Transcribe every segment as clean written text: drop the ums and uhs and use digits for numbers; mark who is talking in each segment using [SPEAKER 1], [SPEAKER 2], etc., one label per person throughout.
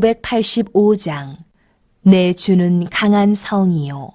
[SPEAKER 1] 585장 내 주는 강한 성이요.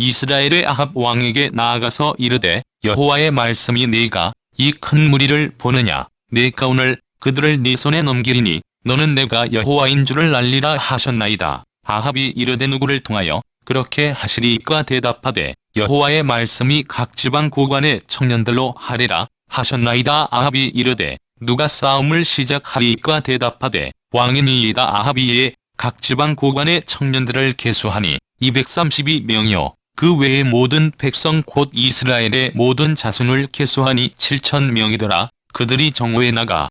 [SPEAKER 2] 이스라엘의 아합 왕에게 나아가서 이르되 여호와의 말씀이 네가 이 큰 무리를 보느냐. 내가 오늘 그들을 네 손에 넘기리니 너는 내가 여호와인 줄을 알리라 하셨나이다. 아합이 이르되 누구를 통하여 그렇게 하시리까 대답하되 여호와의 말씀이 각 지방 고관의 청년들로 하리라 하셨나이다. 아합이 이르되 누가 싸움을 시작하리까 대답하되 왕이니이다. 아합이 이에 각 지방 고관의 청년들을 계수하니 232명이요 그 외의 모든 백성 곧 이스라엘의 모든 자손을 계수하니 7,000명이더라. 그들이 정오에 나가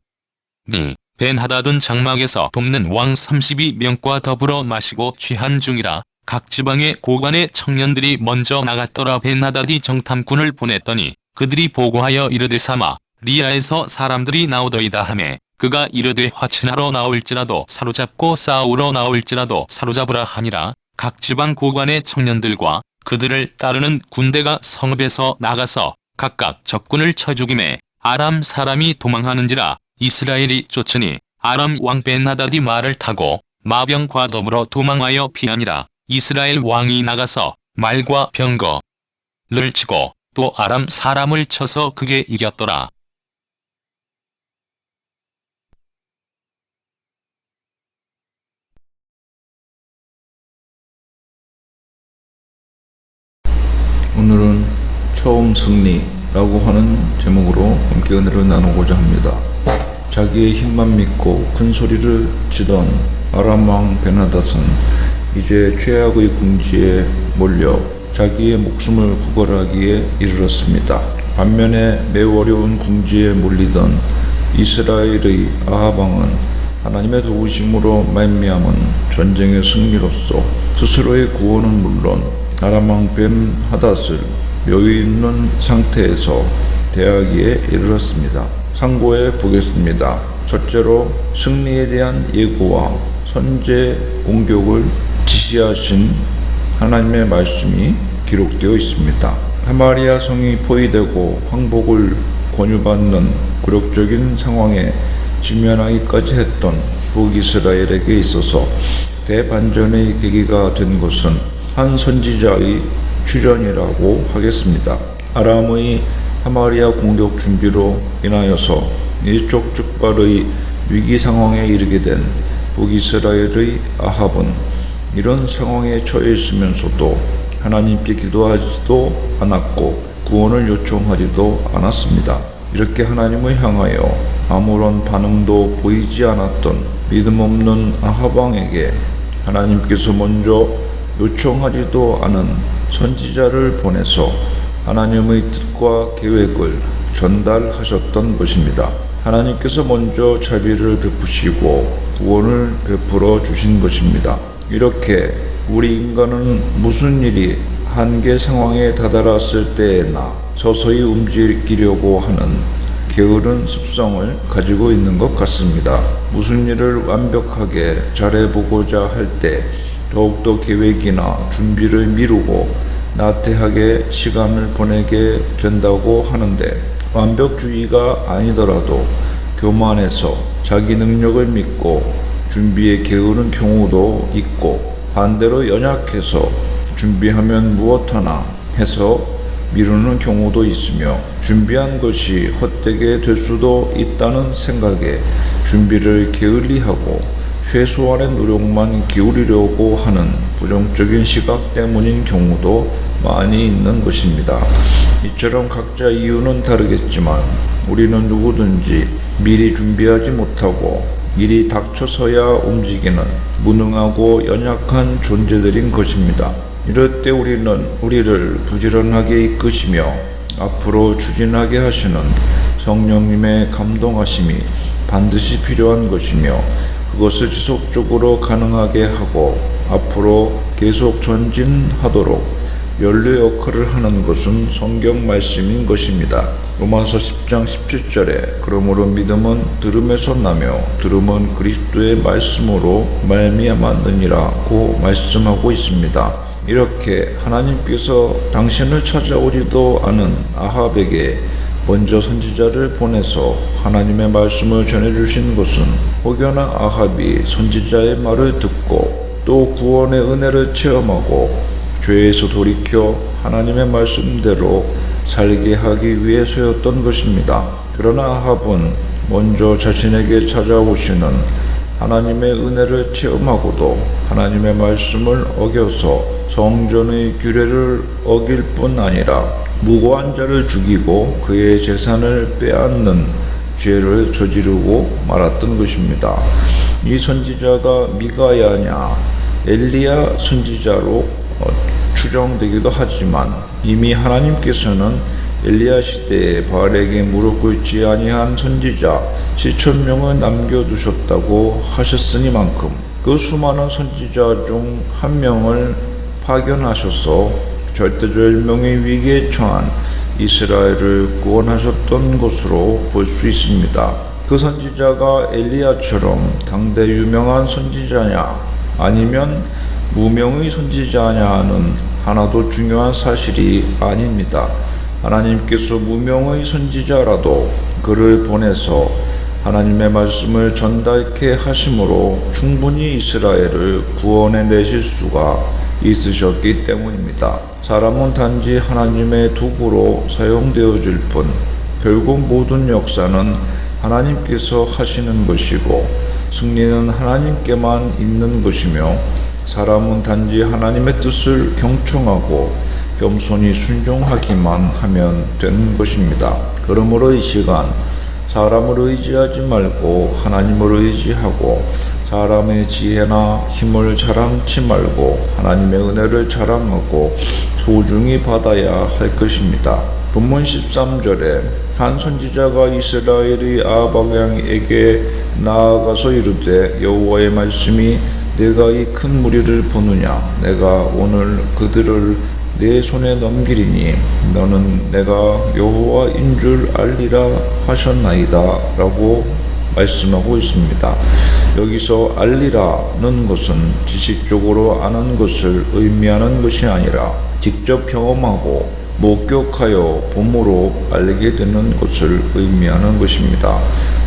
[SPEAKER 2] 니 벤하닷은 장막에서 돕는 왕 32명과 더불어 마시고 취한 중이라. 각 지방의 고관의 청년들이 먼저 나갔더라. 벤하닷이 정탐꾼을 보냈더니 그들이 보고하여 이르되 사마 리아에서 사람들이 나오더이다 하매 그가 이르되 화친하러 나올지라도 사로잡고 싸우러 나올지라도 사로잡으라 하니라. 각 지방 고관의 청년들과 그들을 따르는 군대가 성읍에서 나가서 각각 적군을 쳐 죽이매 아람 사람이 도망하는지라. 이스라엘이 쫓으니 아람 왕 벤하닷이 말을 타고 마병과 더불어 도망하여 피하니라. 이스라엘 왕이 나가서 말과 병거를 치고 또 아람 사람을 쳐서 그게 이겼더라.
[SPEAKER 3] 오늘은 처음 승리라고 하는 제목으로 함께 은혜를 나누고자 합니다. 자기의 힘만 믿고 큰 소리를 치던 아람 왕 베나닷은 이제 최악의 궁지에 몰려 자기의 목숨을 구걸하기에 이르렀습니다. 반면에 매우 어려운 궁지에 몰리던 이스라엘의 아합 왕은 하나님의 도우심으로 말미암은 전쟁의 승리로서 스스로의 구원은 물론 아람 왕 벤하닷을 묘히 있는 상태에서 대하기에 이르렀습니다. 상고해 보겠습니다. 첫째로 승리에 대한 예고와 선제 공격을 지시하신 하나님의 말씀이 기록되어 있습니다. 사마리아 성이 포위되고 항복을 권유받는 굴욕적인 상황에 직면하기까지 했던 북이스라엘에게 있어서 대반전의 계기가 된 것은 한 선지자의 출현이라고 하겠습니다. 아람의 사마리아 공격 준비로 인하여서 일촉즉발의 위기 상황에 이르게 된 북이스라엘의 아합은 이런 상황에 처해 있으면서도 하나님께 기도하지도 않았고 구원을 요청하지도 않았습니다. 이렇게 하나님을 향하여 아무런 반응도 보이지 않았던 믿음 없는 아합 왕에게 하나님께서 먼저 요청하지도 않은 선지자를 보내서 하나님의 뜻과 계획을 전달하셨던 것입니다. 하나님께서 먼저 자비를 베푸시고 구원을 베풀어 주신 것입니다. 이렇게 우리 인간은 무슨 일이 한계 상황에 다다랐을 때에나 서서히 움직이려고 하는 게으른 습성을 가지고 있는 것 같습니다. 무슨 일을 완벽하게 잘해보고자 할 때 더욱더 계획이나 준비를 미루고 나태하게 시간을 보내게 된다고 하는데, 완벽주의가 아니더라도 교만해서 자기 능력을 믿고 준비에 게으른 경우도 있고, 반대로 연약해서 준비하면 무엇하나 해서 미루는 경우도 있으며, 준비한 것이 헛되게 될 수도 있다는 생각에 준비를 게을리하고 최소한의 노력만 기울이려고 하는 부정적인 시각 때문인 경우도 많이 있는 것입니다. 이처럼 각자 이유는 다르겠지만 우리는 누구든지 미리 준비하지 못하고 일이 닥쳐서야 움직이는 무능하고 연약한 존재들인 것입니다. 이럴 때 우리는 우리를 부지런하게 이끄시며 앞으로 추진하게 하시는 성령님의 감동하심이 반드시 필요한 것이며, 그것을 지속적으로 가능하게 하고 앞으로 계속 전진하도록 연료 역할을 하는 것은 성경 말씀인 것입니다. 로마서 10장 17절에 그러므로 믿음은 들음에서 나며 들음은 그리스도의 말씀으로 말미암았느니라고 말씀하고 있습니다. 이렇게 하나님께서 당신을 찾아오지도 않은 아합에게 먼저 선지자를 보내서 하나님의 말씀을 전해주신 것은 혹여나 아합이 선지자의 말을 듣고 또 구원의 은혜를 체험하고 죄에서 돌이켜 하나님의 말씀대로 살게 하기 위해서였던 것입니다. 그러나 아합은 먼저 자신에게 찾아오시는 하나님의 은혜를 체험하고도 하나님의 말씀을 어겨서 성전의 규례를 어길 뿐 아니라 무고한 자를 죽이고 그의 재산을 빼앗는 죄를 저지르고 말았던 것입니다. 이 선지자가 미가야냐 엘리야 선지자로 추정되기도 하지만 이미 하나님께서는 엘리야 시대에 바알에게 무릎 꿇지 아니한 선지자 7,000명을 남겨두셨다고 하셨으니만큼 그 수많은 선지자 중 한 명을 파견하셔서 절대절명의 위기에 처한 이스라엘을 구원하셨던 것으로 볼 수 있습니다. 그 선지자가 엘리야처럼 당대 유명한 선지자냐 아니면 무명의 선지자냐는 하나도 중요한 사실이 아닙니다. 하나님께서 무명의 선지자라도 그를 보내서 하나님의 말씀을 전달케 하심으로 충분히 이스라엘을 구원해 내실 수가 있으셨기 때문입니다. 사람은 단지 하나님의 도구로 사용되어질 뿐 결국 모든 역사는 하나님께서 하시는 것이고 승리는 하나님께만 있는 것이며, 사람은 단지 하나님의 뜻을 경청하고 겸손히 순종하기만 하면 되는 것입니다. 그러므로 이 시간 사람을 의지하지 말고 하나님을 의지하고 사람의 지혜나 힘을 자랑치 말고 하나님의 은혜를 자랑하고 소중히 받아야 할 것입니다. 본문 13절에 한 선지자가 이스라엘의 아합 왕에게 나아가서 이르되 여호와의 말씀이 내가 이 큰 무리를 보느냐 내가 오늘 그들을 내 손에 넘기리니 너는 내가 여호와인 줄 알리라 하셨나이다 라고 말씀하고 있습니다. 여기서 알리라는 것은 지식적으로 아는 것을 의미하는 것이 아니라 직접 경험하고 목격하여 봄으로 알게 되는 것을 의미하는 것입니다.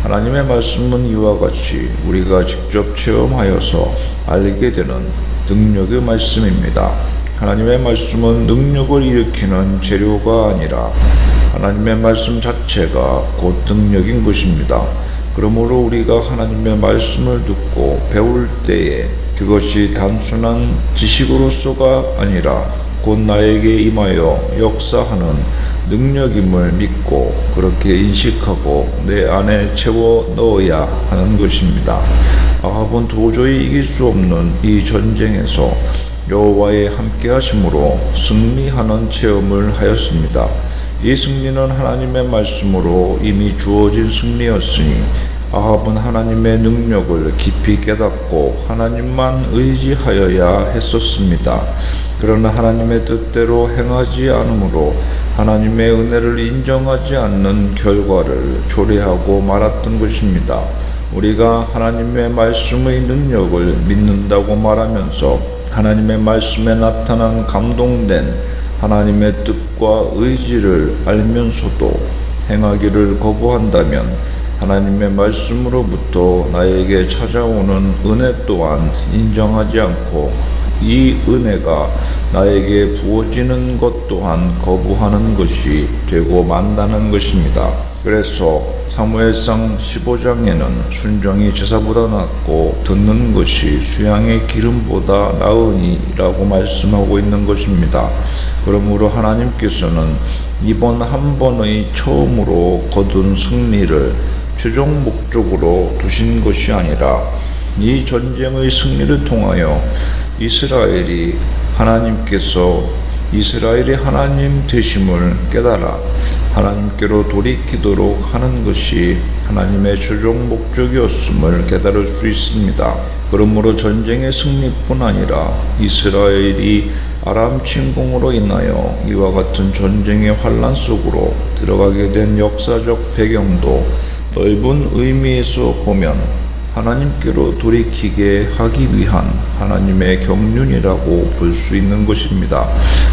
[SPEAKER 3] 하나님의 말씀은 이와 같이 우리가 직접 체험하여서 알게 되는 능력의 말씀입니다. 하나님의 말씀은 능력을 일으키는 재료가 아니라 하나님의 말씀 자체가 곧 능력인 것입니다. 그러므로 우리가 하나님의 말씀을 듣고 배울 때에 그것이 단순한 지식으로서가 아니라 곧 나에게 임하여 역사하는 능력임을 믿고 그렇게 인식하고 내 안에 채워 넣어야 하는 것입니다. 아합은 도저히 이길 수 없는 이 전쟁에서 여호와의 함께하심으로 승리하는 체험을 하였습니다. 이 승리는 하나님의 말씀으로 이미 주어진 승리였으니 아합은 하나님의 능력을 깊이 깨닫고 하나님만 의지하여야 했었습니다. 그러나 하나님의 뜻대로 행하지 않으므로 하나님의 은혜를 인정하지 않는 결과를 초래하고 말았던 것입니다. 우리가 하나님의 말씀의 능력을 믿는다고 말하면서 하나님의 말씀에 나타난 감동된 하나님의 뜻과 의지를 알면서도 행하기를 거부한다면 하나님의 말씀으로부터 나에게 찾아오는 은혜 또한 인정하지 않고 이 은혜가 나에게 부어지는 것 또한 거부하는 것이 되고 만다는 것입니다. 그래서 사무엘상 15장에는 순종이 제사보다 낫고 듣는 것이 수양의 기름보다 나으니 라고 말씀하고 있는 것입니다. 그러므로 하나님께서는 이번 한 번의 처음으로 거둔 승리를 최종 목적으로 두신 것이 아니라 이 전쟁의 승리를 통하여 이스라엘이 하나님께서 이스라엘의 하나님 되심을 깨달아 하나님께로 돌이키도록 하는 것이 하나님의 최종 목적이었음을 깨달을 수 있습니다. 그러므로 전쟁의 승리뿐 아니라 이스라엘이 아람 침공으로 인하여 이와 같은 전쟁의 환란 속으로 들어가게 된 역사적 배경도 넓은 의미에서 보면 하나님께로 돌이키게 하기 위한 하나님의 경륜이라고 볼 수 있는 것입니다.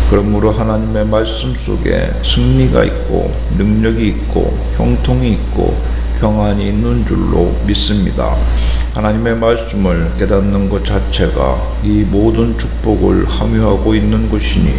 [SPEAKER 3] 그러므로 하나님의 말씀 속에 승리가 있고 능력이 있고 형통이 있고 평안이 있는 줄로 믿습니다. 하나님의 말씀을 깨닫는 것 자체가 이 모든 축복을 함유하고 있는 것이니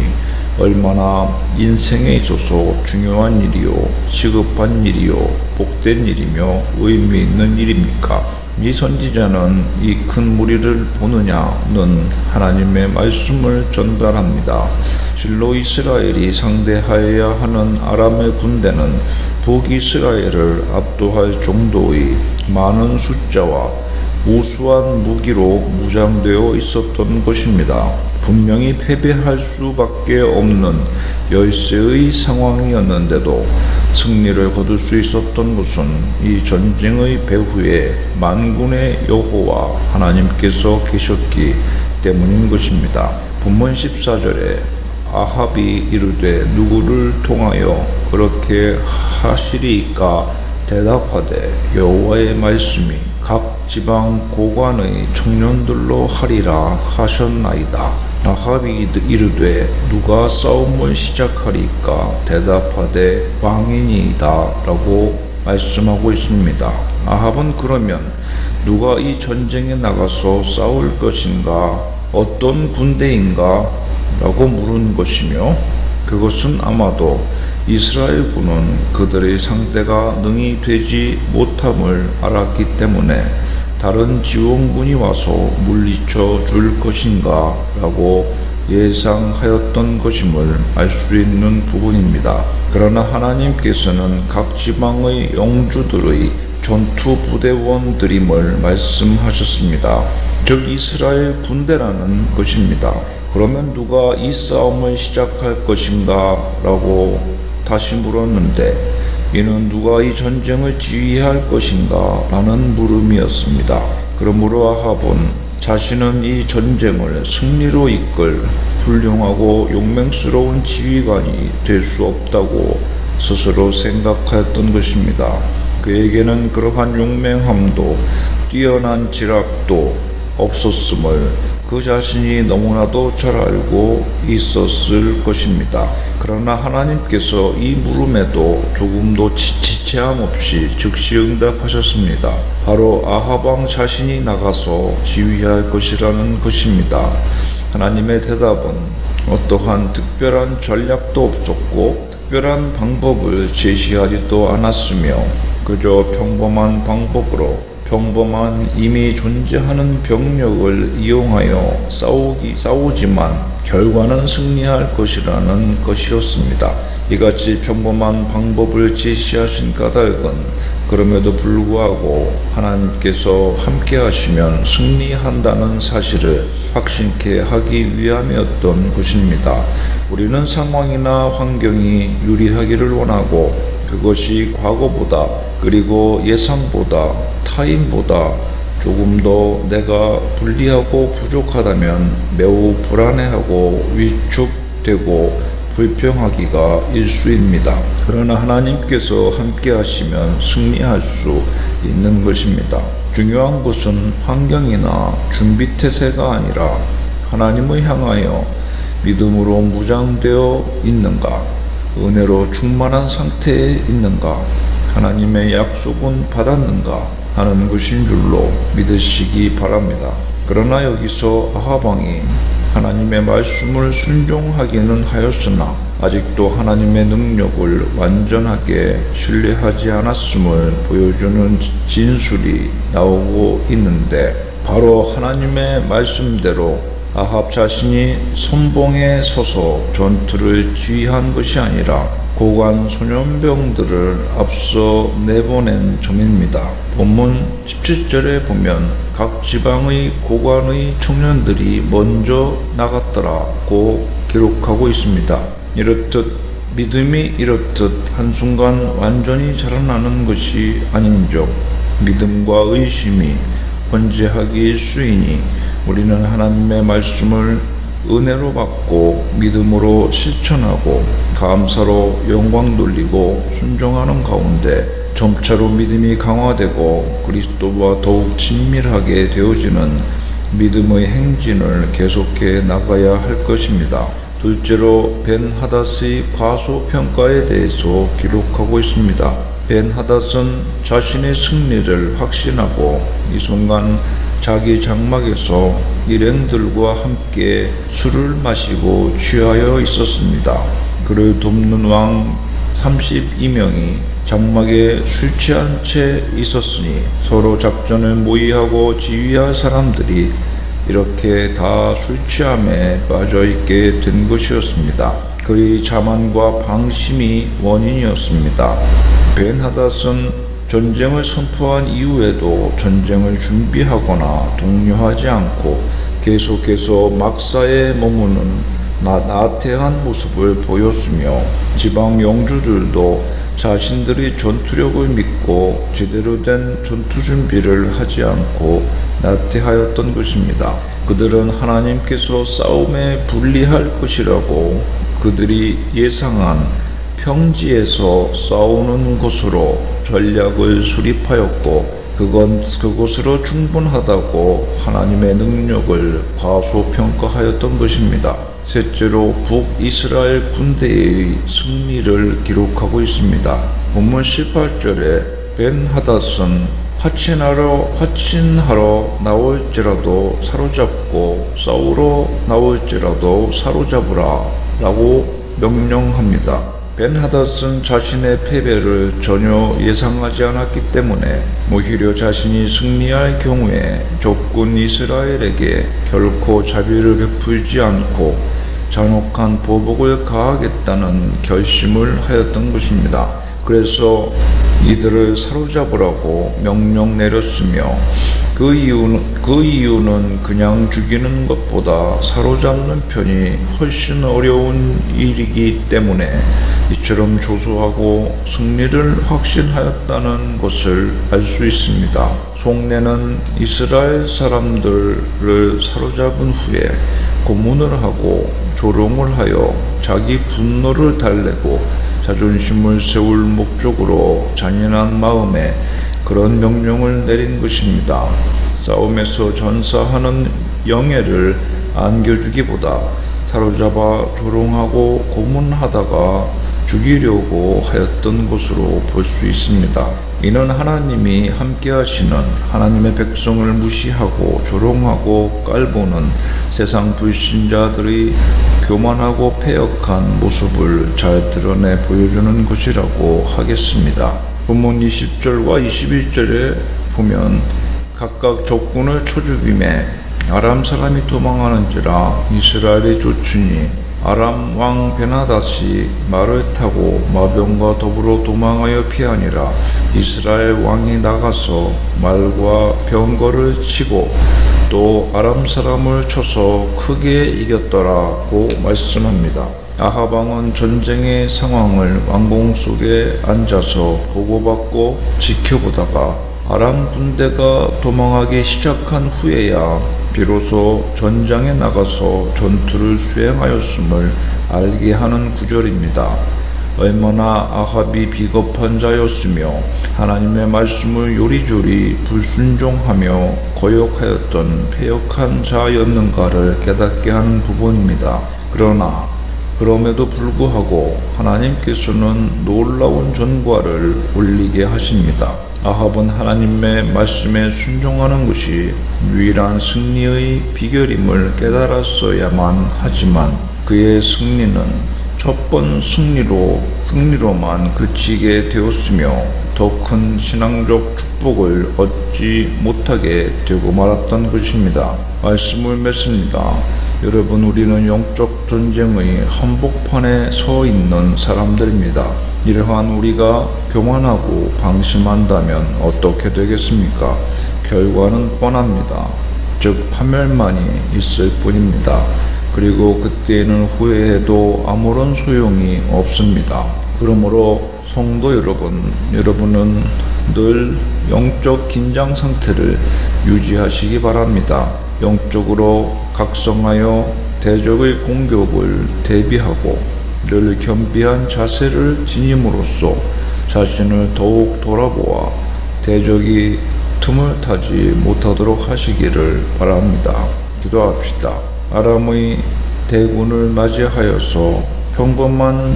[SPEAKER 3] 얼마나 인생에 있어서 중요한 일이요, 시급한 일이요, 복된 일이며 의미 있는 일입니까? 이 선지자는 이 큰 무리를 보느냐는 하나님의 말씀을 전달합니다. 실로 이스라엘이 상대하여야 하는 아람의 군대는 북이스라엘을 압도할 정도의 많은 숫자와 우수한 무기로 무장되어 있었던 것입니다. 분명히 패배할 수밖에 없는 열세의 상황이었는데도 승리를 거둘 수 있었던 것은 이 전쟁의 배후에 만군의 여호와 하나님께서 계셨기 때문인 것입니다. 본문 14절에 아합이 이르되 누구를 통하여 그렇게 하시리이까 대답하되 여호와의 말씀이 각 지방 고관의 청년들로 하리라 하셨나이다. 아합이 이르되 누가 싸움을 시작하리까 대답하되 왕이니이다 라고 말씀하고 있습니다. 아합은 그러면 누가 이 전쟁에 나가서 싸울 것인가, 어떤 군대인가 라고 물은 것이며 그것은 아마도 이스라엘군은 그들의 상대가 능히 되지 못함을 알았기 때문에 다른 지원군이 와서 물리쳐 줄 것인가 라고 예상하였던 것임을 알 수 있는 부분입니다. 그러나 하나님께서는 각 지방의 영주들의 전투 부대원들임을 말씀하셨습니다. 즉 이스라엘 군대라는 것입니다. 그러면 누가 이 싸움을 시작할 것인가? 라고 다시 물었는데 이는 누가 이 전쟁을 지휘할 것인가? 라는 물음이었습니다. 그러므로 아합은 자신은 이 전쟁을 승리로 이끌 훌륭하고 용맹스러운 지휘관이 될 수 없다고 스스로 생각하였던 것입니다. 그에게는 그러한 용맹함도 뛰어난 지략도 없었음을 그 자신이 너무나도 잘 알고 있었을 것입니다. 그러나 하나님께서 이 물음에도 조금도 지체함 없이 즉시 응답하셨습니다. 바로 아합 왕 자신이 나가서 지휘할 것이라는 것입니다. 하나님의 대답은 어떠한 특별한 전략도 없었고 특별한 방법을 제시하지도 않았으며 그저 평범한 방법으로 평범한 이미 존재하는 병력을 이용하여 싸우지만 결과는 승리할 것이라는 것이었습니다. 이같이 평범한 방법을 제시하신 까닭은 그럼에도 불구하고 하나님께서 함께 하시면 승리한다는 사실을 확신케 하기 위함이었던 것입니다. 우리는 상황이나 환경이 유리하기를 원하고 그것이 과거보다 그리고 예상보다 타인보다 조금 더 내가 불리하고 부족하다면 매우 불안해하고 위축되고 불평하기가 일수입니다. 그러나 하나님께서 함께 하시면 승리할 수 있는 것입니다. 중요한 것은 환경이나 준비태세가 아니라 하나님을 향하여 믿음으로 무장되어 있는가, 은혜로 충만한 상태에 있는가, 하나님의 약속은 받았는가 하는 것인 줄로 믿으시기 바랍니다. 그러나 여기서 아합 왕이 하나님의 말씀을 순종하기는 하였으나 아직도 하나님의 능력을 완전하게 신뢰하지 않았음을 보여주는 진술이 나오고 있는데 바로 하나님의 말씀대로 아합 자신이 선봉에 서서 전투를 지휘한 것이 아니라 고관 소년병들을 앞서 내보낸 점입니다. 본문 17절에 보면 각 지방의 고관의 청년들이 먼저 나갔더라고 기록하고 있습니다. 이렇듯 믿음이 이렇듯 한순간 완전히 자라나는 것이 아닌즉 믿음과 의심이 혼재하기 일수이니 우리는 하나님의 말씀을 은혜로 받고 믿음으로 실천하고 감사로 영광 돌리고 순종하는 가운데 점차로 믿음이 강화되고 그리스도와 더욱 친밀하게 되어지는 믿음의 행진을 계속해 나가야 할 것입니다. 둘째로 벤하닷의 과소평가에 대해서 기록하고 있습니다. 벤하닷은 자신의 승리를 확신하고 이 순간 자기 장막에서 일행들과 함께 술을 마시고 취하여 있었습니다. 그를 돕는 왕 32명이 장막에 술 취한 채 있었으니 서로 작전을 모의하고 지휘할 사람들이 이렇게 다 술 취함에 빠져있게 된 것이었습니다. 그의 자만과 방심이 원인이었습니다. 벤하닷은 전쟁을 선포한 이후에도 전쟁을 준비하거나 독려하지 않고 계속해서 막사에 머무는 나태한 모습을 보였으며 지방 영주들도 자신들의 전투력을 믿고 제대로 된 전투 준비를 하지 않고 나태하였던 것입니다. 그들은 하나님께서 싸움에 불리할 것이라고 그들이 예상한 평지에서 싸우는 곳으로 전략을 수립하였고 그것으로 충분하다고 하나님의 능력을 과소평가하였던 것입니다. 셋째로 북이스라엘 군대의 승리를 기록하고 있습니다. 본문 18절에 벤하닷은 화친하러 나올지라도 사로잡고 싸우러 나올지라도 사로잡으라 라고 명령합니다. 벤하닷은 자신의 패배를 전혀 예상하지 않았기 때문에 오히려 자신이 승리할 경우에 적군 이스라엘에게 결코 자비를 베풀지 않고 잔혹한 보복을 가하겠다는 결심을 하였던 것입니다. 그래서 이들을 사로잡으라고 명령 내렸으며 그 이유는 그냥 죽이는 것보다 사로잡는 편이 훨씬 어려운 일이기 때문에 이처럼 조소하고 승리를 확신하였다는 것을 알 수 있습니다. 속내는 이스라엘 사람들을 사로잡은 후에 고문을 하고 조롱을 하여 자기 분노를 달래고 자존심을 세울 목적으로 잔인한 마음에 그런 명령을 내린 것입니다. 싸움에서 전사하는 영예를 안겨주기보다 사로잡아 조롱하고 고문하다가 죽이려고 하였던 것으로 볼 수 있습니다. 이는 하나님이 함께하시는 하나님의 백성을 무시하고 조롱하고 깔보는 세상 불신자들의 교만하고 패역한 모습을 잘 드러내 보여주는 것이라고 하겠습니다. 본문 20절과 21절에 보면 각각 적군을 쳐죽임에 아람 사람이 도망하는지라 이스라엘이 쫓으니 아람 왕 베나닷이 말을 타고 마병과 더불어 도망하여 피하니라. 이스라엘 왕이 나가서 말과 병거를 치고 또 아람 사람을 쳐서 크게 이겼더라고 말씀합니다. 아합 왕은 전쟁의 상황을 왕궁 속에 앉아서 보고받고 지켜보다가 아람 군대가 도망하기 시작한 후에야 비로소 전장에 나가서 전투를 수행하였음을 알게 하는 구절입니다. 얼마나 아합이 비겁한 자였으며 하나님의 말씀을 요리조리 불순종하며 거역하였던 패역한 자였는가를 깨닫게 하는 부분입니다. 그러나 그럼에도 불구하고 하나님께서는 놀라운 전과를 올리게 하십니다. 아합은 하나님의 말씀에 순종하는 것이 유일한 승리의 비결임을 깨달았어야만 하지만 그의 승리는 첫 번 승리로만 그치게 되었으며 더 큰 신앙적 축복을 얻지 못하게 되고 말았던 것입니다. 말씀을 맺습니다. 여러분, 우리는 영적 전쟁의 한복판에 서 있는 사람들입니다. 이러한 우리가 교만하고 방심한다면 어떻게 되겠습니까? 결과는 뻔합니다. 즉 파멸만이 있을 뿐입니다. 그리고 그때에는 후회해도 아무런 소용이 없습니다. 그러므로 성도 여러분은 늘 영적 긴장 상태를 유지하시기 바랍니다. 영적으로 각성하여 대적의 공격을 대비하고 늘 겸비한 자세를 지님으로써 자신을 더욱 돌아보아 대적이 틈을 타지 못하도록 하시기를 바랍니다. 기도합시다. 아람의 대군을 맞이하여서 평범한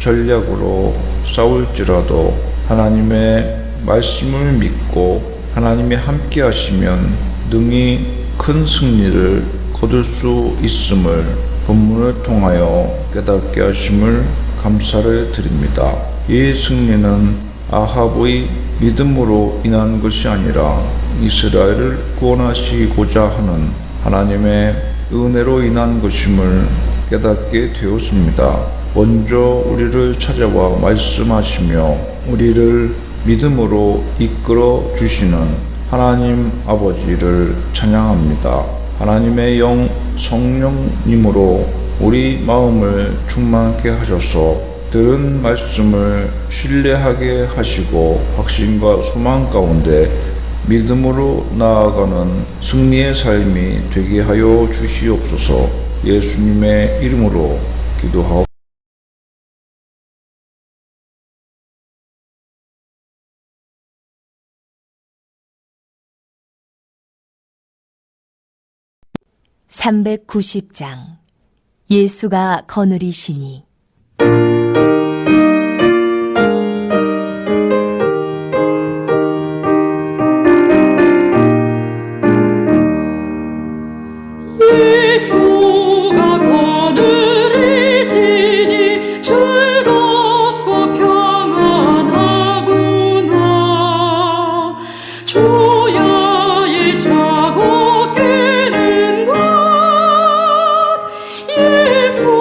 [SPEAKER 3] 전략으로 싸울지라도 하나님의 말씀을 믿고 하나님이 함께 하시면 능히 큰 승리를 거둘 수 있음을 본문을 통하여 깨닫게 하심을 감사를 드립니다. 이 승리는 아합의 믿음으로 인한 것이 아니라 이스라엘을 구원하시고자 하는 하나님의 은혜로 인한 것임을 깨닫게 되었습니다. 먼저 우리를 찾아와 말씀하시며 우리를 믿음으로 이끌어 주시는 하나님 아버지를 찬양합니다. 하나님의 영 성령님으로 우리 마음을 충만케 하셔서 들은 말씀을 신뢰하게 하시고 확신과 소망 가운데 믿음으로 나아가는 승리의 삶이 되게 하여 주시옵소서. 예수님의 이름으로 기도하옵소서.
[SPEAKER 1] (390장) 예수가 거느리시니.
[SPEAKER 4] 예수가 거느리시니 즐겁고 평안하구나. 주야의 자고 깨는 것 예수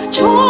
[SPEAKER 4] 주